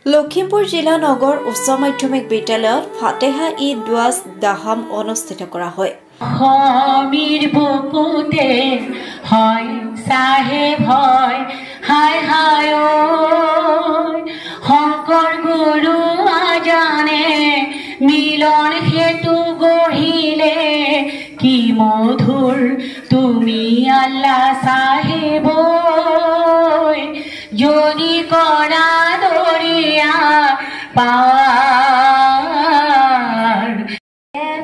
লখিমপুৰ জিলা নগৰ উচ্চ মাধ্যমিক বিদ্যালয়ত ফাতেহা ঈদ দুৱাজ দাহাম অনুষ্ঠিত কৰা হয়। হমিৰ বুকুতে হয় সাহেব হয় হায় হায় শংকৰ গুৰু আজানে মিলন হেতু গঢ়িলে কি মধুৰ তুমি আল্লাহ সাহেব যদি কৰা দৰিয়া পাৰ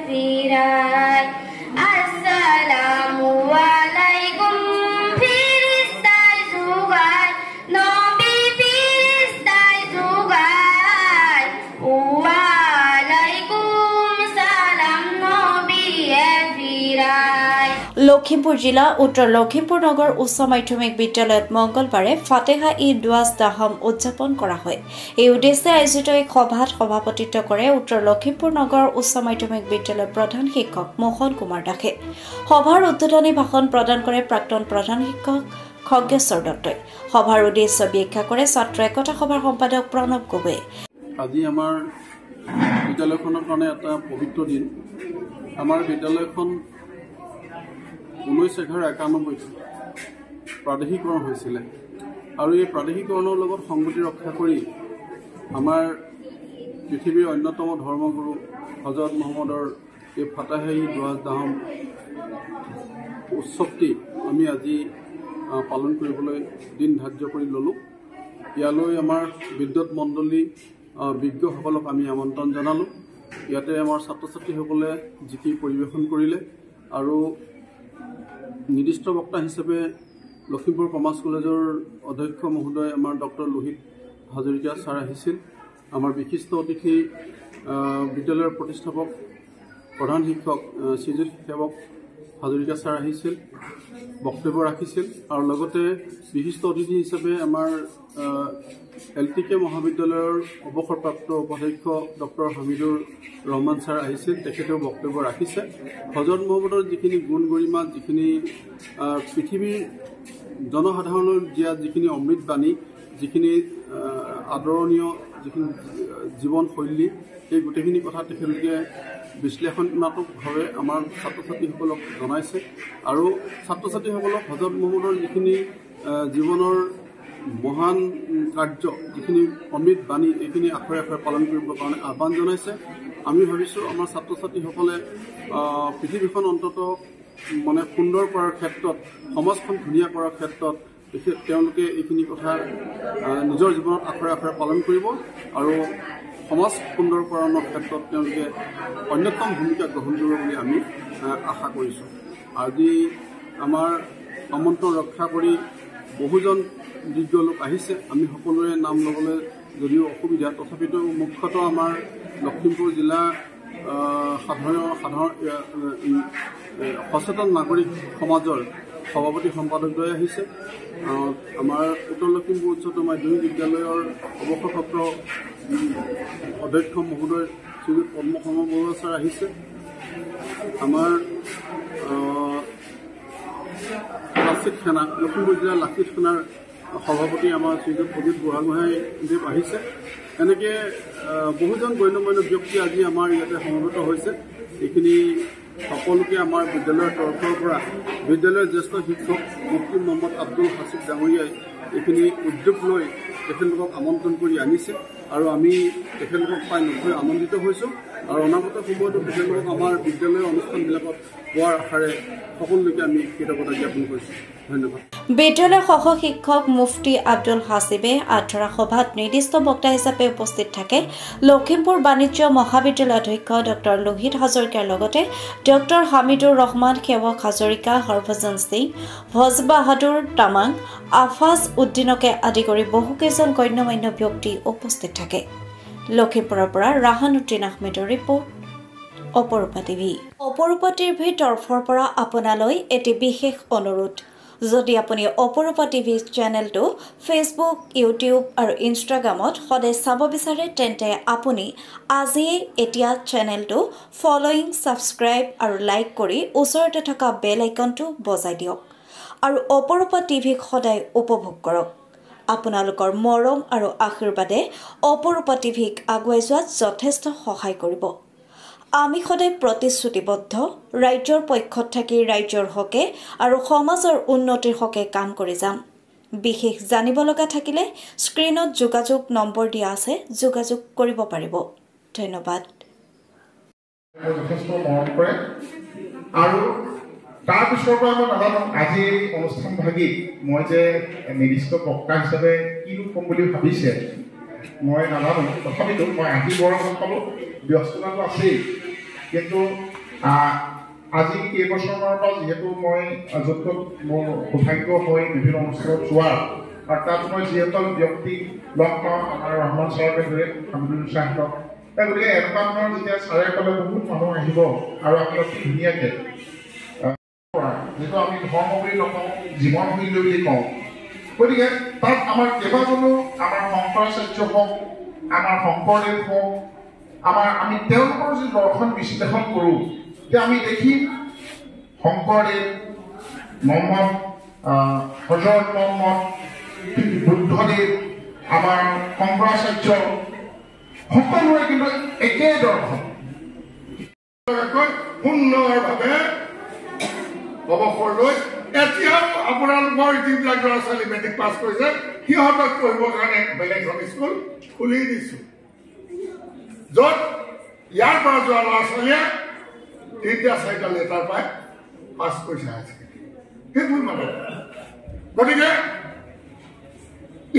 ফিৰাই আসসালামু আলাইকুম ফিৰিস্তাই জুগাই নবী ফিৰিস্তাই জুগাই ওয়ালাইকুম সালাম নবী ফিৰাই। লখিমপুৰ জিলা উত্তৰ লখিমপুৰ নগৰ উচ্চ মাধ্যমিক বিদ্যালয়ত মঙ্গলবাৰে ফাতেহা ঈদ দুৱাজ দাহাম উদযাপন কৰা হয়। এই উদ্দেশ্যে আয়োজিত এক সভাত সভাপতিত্ব কৰে উত্তৰ লখিমপুৰ নগৰ উচ্চ মাধ্যমিক বিদ্যালয়ৰ প্ৰধান শিক্ষক মোহন কুমাৰ দাসে। সভাৰ উদ্বোধনী ভাষণ প্ৰদান কৰে প্ৰাক্তন প্ৰধান শিক্ষক খগেশ্বৰ দত্তই। সভাৰ উদ্দেশ্য ব্যাখ্যা কৰে ছাত্ৰ একতা সভাৰ সম্পাদক প্ৰণৱ গগৈয়ে। আজি আমাৰ বিদ্যালয়খনৰ কাৰণে এটা পবিত্ৰ দিন। আমাৰ বিদ্যালয়খন 1991 প্ৰাদেশিকৰণ হৈছিলে আৰু এই প্ৰাদেশিকৰণৰ লগত সংগতি ৰক্ষা কৰি আমাৰ পৃথিৱীৰ অন্যতম ধৰ্মগুৰু হজৰত মহম্মদৰ এই ফাতেহা ঈদ দুৱাজ দাহাম উৎসৱটি আমি আজি পালন কৰিবলৈ দিন ধাৰ্য কৰি ল'লোঁ। ইয়ালৈ আমাৰ বিদ্যুৎ মণ্ডলী বিজ্ঞসকলক আমি আমন্ত্ৰণ জনালোঁ। ইয়াতে আমাৰ ছাত্ৰ ছাত্ৰীসকলে জিকি পৰিৱেশন কৰিলে আৰু নিৰ্দিষ্ট বক্তা হিচাপে লখিমপুৰ কমাৰ্চ কলেজৰ অধ্যক্ষ মহোদয় আমাৰ ডক্টৰ লোহিত হাজৰিকা ছাৰ আহিছিল। আমাৰ বিশিষ্ট অতিথি বিদ্যালয়ৰ প্ৰতিষ্ঠাপক প্ৰধান শিক্ষক শ্ৰীযুত সেৱক হাজৰিকা ছাৰ আহিছিল, বক্তব্য ৰাখিছিল আৰু লগতে বিশিষ্ট অতিথি হিচাপে আমাৰ LTK মহাবিদ্যালয়ৰ অৱসৰপ্ৰাপ্ত উপাধ্যক্ষ ডক্টৰ হামিদুৰ ৰহমান ছাৰ আহিছিল, তেখেতেও বক্তব্য ৰাখিছে। হজৰত মহম্মদৰ যিখিনি গুণ গৰিমা, যিখিনি পৃথিৱীৰ জনসাধাৰণৰ দিয়া যিখিনি অমৃতবাণী, যিখিনি আদৰণীয় যিখিনি জীৱনশৈলী, এই গোটেইখিনি কথা তেখেতলোকে বিশ্লেষণাত্মকভাৱে আমাৰ ছাত্ৰ ছাত্ৰীসকলক জনাইছে আৰু ছাত্ৰ ছাত্ৰীসকলক হজৰত মহম্মদৰ যিখিনি জীৱনৰ মহান কাৰ্য, যিখিনি অমৃত বাণী, এইখিনি আখৰে আখৰে পালন কৰিবৰ কাৰণে আহ্বান জনাইছে। আমি ভাবিছোঁ আমাৰ ছাত্ৰ ছাত্ৰীসকলে পৃথিৱীখন অন্তত মানে সুন্দৰ কৰাৰ ক্ষেত্ৰত, সমাজখন ধুনীয়া কৰাৰ ক্ষেত্ৰত তেওঁলোকে এইখিনি কথা নিজৰ জীৱনত আখৰে আখৰে পালন কৰিব আৰু সমাজ সুন্দৰকৰণৰ ক্ষেত্ৰত তেওঁলোকে অন্যতম ভূমিকা গ্ৰহণ কৰিব বুলি আমি আশা কৰিছোঁ। আজি আমাৰ আমন্ত্ৰণ ৰক্ষা কৰি বহুজন যোগ্য লোক আহিছে। আমি সকলোৰে নাম ল'বলৈ যদিও অসুবিধা, তথাপিতো মুখ্যতঃ আমাৰ লখিমপুৰ জিলা সচেতন নাগৰিক সমাজৰ সভাপতি সম্পাদকদ্বয় আহিছে। আমাৰ উত্তৰ লখিমপুৰ উচ্চতৰ মাধ্যমিক বিদ্যালয়ৰ অৱসৰপ্ৰাপ্ত অধ্যক্ষ মহোদয় শ্ৰীযুত পদ্মশৰ্মা বৰুৱা ছাৰ আহিছে। আমাৰ লাচিত সেনা, লখিমপুৰ জিলাৰ লাচিত সেনাৰ সভাপতি আমাৰ শ্ৰীযুত প্ৰদীপ বুঢ়াগোহাঁইদেৱ আহিছে। এনেকৈ বহুজন গণ্যমান্য ব্যক্তি আজি আমাৰ ইয়াতে সমবেত হৈছে। এইখিনি সকলোকে আমাৰ বিদ্যালয়ৰ তৰফৰ পৰা বিদ্যালয়ৰ জ্যেষ্ঠ শিক্ষক মুফতি মহম্মদ আব্দুল হাছিব ডাঙৰীয়াই এইখিনি উদ্যোগ লৈ তেখেতলোকক আমন্ত্ৰণ কৰি আনিছে আৰু আমি তেখেতলোকক পাই নথৈ আনন্দিত হৈছোঁ আৰু অনাগত সময়তো তেখেতলোকক আমাৰ বিদ্যালয়ৰ অনুষ্ঠানবিলাকত পোৱাৰ আশাৰে সকলোকে আমি কৃতজ্ঞতা জ্ঞাপন কৰিছোঁ। ধন্যবাদ। বিদ্যালয়ৰ সহ শিক্ষক মুফতি আব্দুল হাছিবে আধৰা সভাত নিৰ্দিষ্ট বক্তা হিচাপে উপস্থিত থাকে লখিমপুৰ বাণিজ্য মহাবিদ্যালয়ৰ অধ্যক্ষ ডক্টৰ লোহিত হাজৰিকাৰ লগতে ডক্টৰ হামিদুৰ ৰহমান, সেৱক হাজৰিকা, হৰভজন সিং, ভজ বাহাদুৰ তামাং, আফাজ উদ্দিনকে আদি কৰি বহুকেইজন গণ্যমান্য ব্যক্তি উপস্থিত থাকে। লখিমপুৰৰ পৰা ৰাহানুদ্দিন আহমেদৰ ৰিপৰ্ট, অপৰূপা টিভি। অপৰূপা টিভিৰ তৰফৰ পৰা আপোনালৈ এটি বিশেষ অনুৰোধ। যদি আপুনি অপৰূপা টিভি চেনেলটো ফেচবুক, ইউটিউব আৰু ইনষ্টাগ্ৰামত সদায় চাব বিচাৰে, তেন্তে আপুনি আজিয়ে এতিয়া চেনেলটো ফলোইং, ছাবস্ক্ৰাইব আৰু লাইক কৰি ওচৰতে থকা বেল আইকনটো বজাই দিয়ক আৰু অপৰূপা টিভিক সদায় উপভোগ কৰক। আপোনালোকৰ মৰম আৰু আশীৰ্বাদে অপৰূপা টিভিক আগুৱাই যোৱাত যথেষ্ট সহায় কৰিব। আমি সদায় প্ৰতিশ্ৰুতিবদ্ধ ৰাজ্যৰ পক্ষত থাকি ৰাজ্যৰ হকে আৰু সমাজৰ উন্নতিৰ হকে কাম কৰি যাম। বিশেষ জানিব লগা থাকিলে স্ক্ৰীনত যোগাযোগ নম্বৰ দিয়া আছে, যোগাযোগ কৰিব পাৰিব। ধন্যবাদ। যথেষ্ট মৰম কৰে আৰু তাৰ পিছৰ পৰা মই নাজানো আজি অনুষ্ঠান ভাগি মই যে নিৰ্দিষ্ট বক্তা হিচাপে কিনো ক'ম বুলি ভাবিছে মই নাজানো। তথাপিতো মই আহি বৰ ভাল পালোঁ, ব্যস্ততাটো আছেই, কিন্তু আজি কেইবছৰমানৰ পৰা যিহেতু মই য'ত মোৰ সৌভাগ্য হৈ বিভিন্ন অনুষ্ঠানত যোৱাৰ আৰু তাত মই যিসকল ব্যক্তি লগ পাওঁ, আমাৰ ৰহমান ছাৰকে ধৰি হামিদুল ছাৰহঁতক, গতিকে এনেকুৱা ধৰণৰ যেতিয়া ছাৰে ক'লে বহুত মানুহ আহিব আৰু আমি অতি ধুনীয়াকৈ যিটো আমি ধৰ্ম বুলি নকওঁ, জীৱনশৈলী বুলি কওঁ, গতিকে তাত আমাৰ কেইবাজনো আমাৰ শংকৰাচাৰ্য হওক, আমাৰ শংকৰদেৱ হওক, আমি তেওঁলোকৰ যি দৰ্শন বিশ্লেষণ কৰোঁ, তেতিয়া আমি দেখিম শংকৰদেৱ, মহম্মদ, হজৰত মহম্মদ, বুদ্ধদেৱ, আমাৰ শংকৰাচাৰ্য সকলোৰে কিন্তু একেই দৰ্শন। সুন্দৰভাৱে অৱসৰ লৈ এতিয়াও আপোনালোকৰ যিবিলাক ল'ৰা ছোৱালী মেট্ৰিক পাছ কৰিছে সিহঁতক পঢ়িবৰ কাৰণে বেলেগ এখন স্কুল খুলি দিছোঁ, য'ত ইয়াৰ পৰা যোৱা ল'ৰা ছোৱালীয়ে 3-4টা লেটাৰ পাই পাছ কৰিছে হায়াৰ ছেকেণ্ডেৰী। সেইবোৰ মানে গতিকে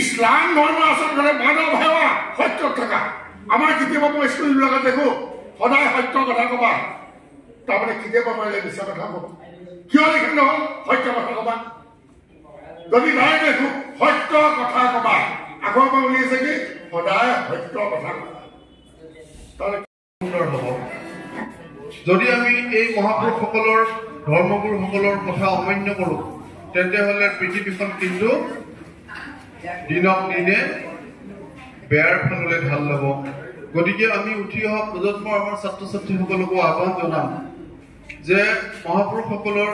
ইছলাম ধৰ্ম আচলতে মানৱ সেৱা, সত্যত থকা। আমাৰ কেতিয়াবা মই স্কুলবিলাকত দেখোঁ সদায় সত্য কথা ক'বা, তাৰমানে কেতিয়াবা পাৰিলে মিছা কথা ক'বা। কিয় লিখে নহ'ল সত্য কথা ক'বা? যদি নাই দেখোঁ সত্য কথা ক'বা, আগৰ পৰা উলিয়াইছে কি সদায় সত্য কথা ক'বা, তাহলে সুন্দৰ হ'ব। যদি আমি এই মহাপুৰুষসকলৰ ধৰ্মগুৰুসকলৰ কথা অমান্য কৰোঁ, তেন্তে হ'লে পৃথিৱীখন কিন্তু দিনক দিনে বেয়াৰ ফাললৈ ঢাল ল'ব। গতিকে আমি উঠি অহা প্ৰজন্মৰ আমাৰ ছাত্ৰ ছাত্ৰীসকলকো আহ্বান জনাম যে মহাপুৰুষসকলৰ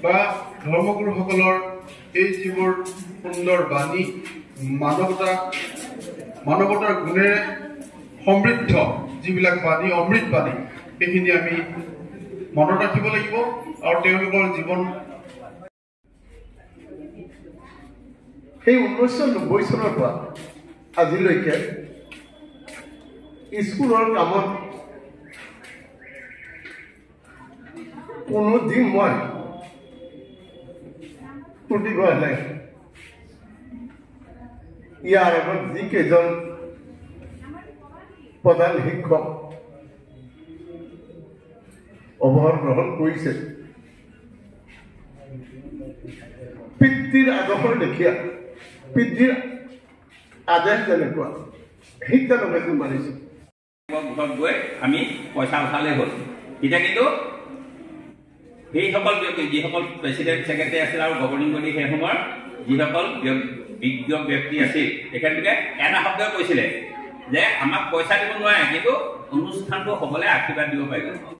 বা ধৰ্মগুৰুসকলৰ এই যিবোৰ সুন্দৰ বাণী, মানৱতাৰ গুণেৰে সমৃদ্ধ যিবিলাক বাণী, অমৃত বাণী, সেইখিনি আমি মনত ৰাখিব লাগিব আৰু তেওঁলোকৰ জীৱন সেই 1990 চনৰ পৰা আজিলৈকে স্কুলৰ কামত কোনো দিন মই ত্ৰুটি কৰা নাই। ইয়াৰ আগত যিকেইজন প্ৰধান শিক্ষক অৱসৰ গ্ৰহণ কৰিছে, পিতৃৰ আদৰ্শৰ লেখীয়া, পিতৃৰ আদেশ যেনেকুৱা সেই তেনেকৈ মানিছোঁ। ঘৰত গৈ আমি পইচা উঠালেই হ'ল। এতিয়া কিন্তু সেইসকল ব্যক্তি যিসকল প্ৰেচিডেণ্ট ছেক্ৰেটাৰী আছিল আৰু গভৰ্ণিং বডি সেই সময়ৰ যিসকল বিজ্ঞ ব্যক্তি আছিল, তেখেতলোকে এটা শব্দ কৈছিলে যে আমাক পইচা দিব নোৱাৰে, কিন্তু অনুষ্ঠানটো হ'বলৈ আশীৰ্বাদ দিব পাৰিব।